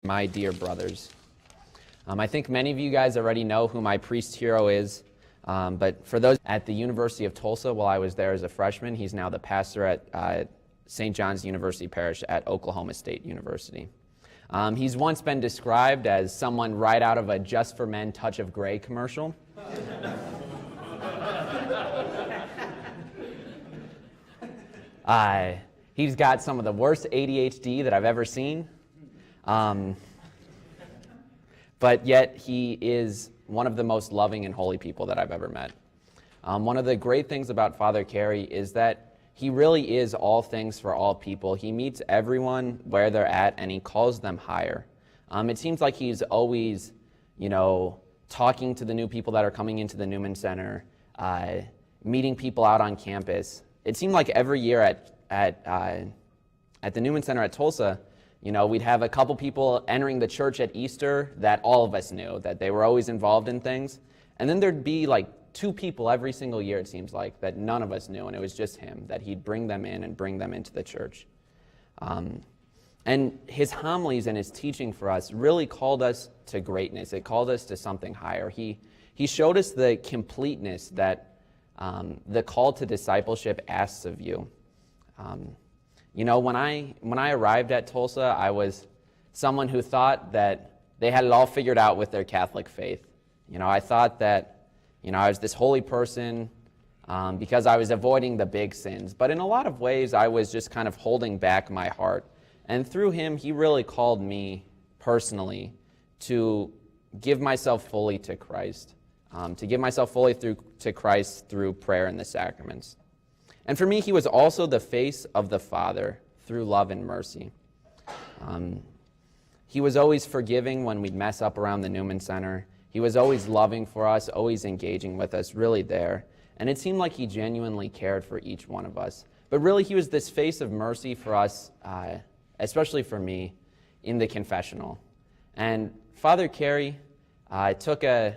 My dear brothers. I think many of you guys already know who my priest hero is, but for those at the University of Tulsa, while I was there as a freshman, he's now the pastor at St. John's University Parish at Oklahoma State University. He's once been described as someone right out of a Just for Men Touch of Grey commercial. He's got some of the worst ADHD that I've ever seen. But yet he is one of the most loving and holy people that I've ever met. One of the great things about Father Kerry is that he really is all things for all people. He meets everyone where they're at and he calls them higher. It seems like he's always, talking to the new people that are coming into the Newman Center, meeting people out on campus. It seemed like every year at the Newman Center at Tulsa, we'd have a couple people entering the church at Easter that all of us knew, that they were always involved in things. And then there'd be like two people every single year, it seems like, that none of us knew, and it was just him, that he'd bring them in and bring them into the church. And his homilies and his teaching for us really called us to greatness. It called us to something higher. He showed us the completeness that the call to discipleship asks of you. When I arrived at Tulsa, I was someone who thought that they had it all figured out with their Catholic faith. I thought that, I was this holy person because I was avoiding the big sins. But in a lot of ways, I was just kind of holding back my heart. And through him, he really called me personally to give myself fully to Christ, to give myself fully to Christ through prayer and the sacraments. And for me, he was also the face of the Father through love and mercy. He was always forgiving when we'd mess up around the Newman Center. He was always loving for us, always engaging with us, really there. And it seemed like he genuinely cared for each one of us. But really, he was this face of mercy for us, especially for me, in the confessional. And Father Kerry took a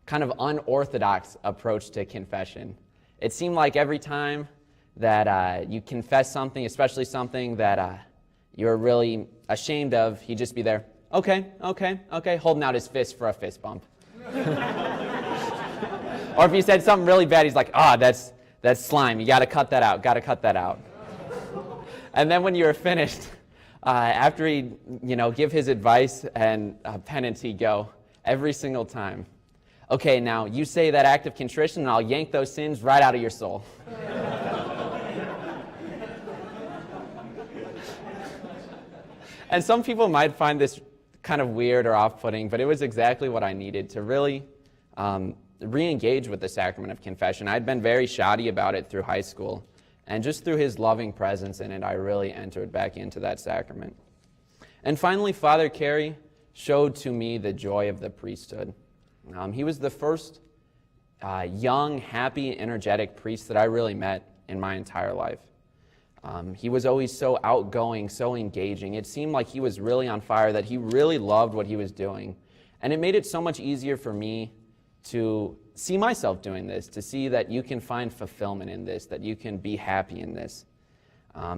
kind of unorthodox approach to confession. It seemed like every time that you confess something, especially something that you're really ashamed of, he'd just be there, okay, holding out his fist for a fist bump. Or if you said something really bad, he's like, that's slime, you gotta cut that out. And then when you were finished, after he'd give his advice and penance, he'd go, every single time, okay, now you say that act of contrition and I'll yank those sins right out of your soul. And some people might find this kind of weird or off-putting, but it was exactly what I needed to really re-engage with the sacrament of confession. I'd been very shoddy about it through high school, and just through his loving presence in it, I really entered back into that sacrament. And finally, Father Kerry showed to me the joy of the priesthood. He was the first young, happy, energetic priest that I really met in my entire life. He was always so outgoing, so engaging. It seemed like he was really on fire, that he really loved what he was doing. And it made it so much easier for me to see myself doing this, to see that you can find fulfillment in this, that you can be happy in this.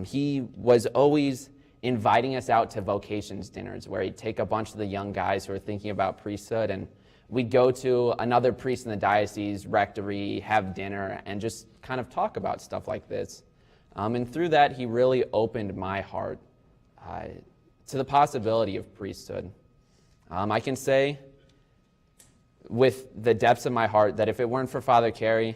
He was always inviting us out to vocations dinners, where he'd take a bunch of the young guys who were thinking about priesthood, and we'd go to another priest in the diocese, rectory, have dinner, and just kind of talk about stuff like this. And through that, he really opened my heart to the possibility of priesthood. I can say with the depths of my heart that if it weren't for Father Kerry,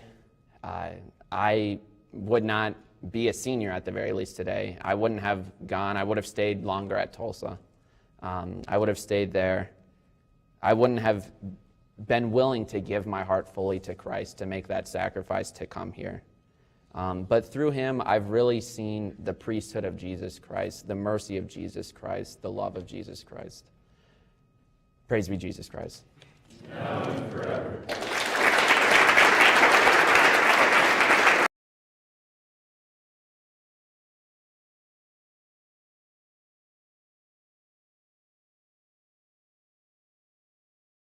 I would not be a senior at the very least today. I wouldn't have gone. I would have stayed longer at Tulsa. I would have stayed there. I wouldn't have been willing to give my heart fully to Christ, to make that sacrifice to come here. But through him, I've really seen the priesthood of Jesus Christ, the mercy of Jesus Christ, the love of Jesus Christ. Praise be Jesus Christ. Now and forever.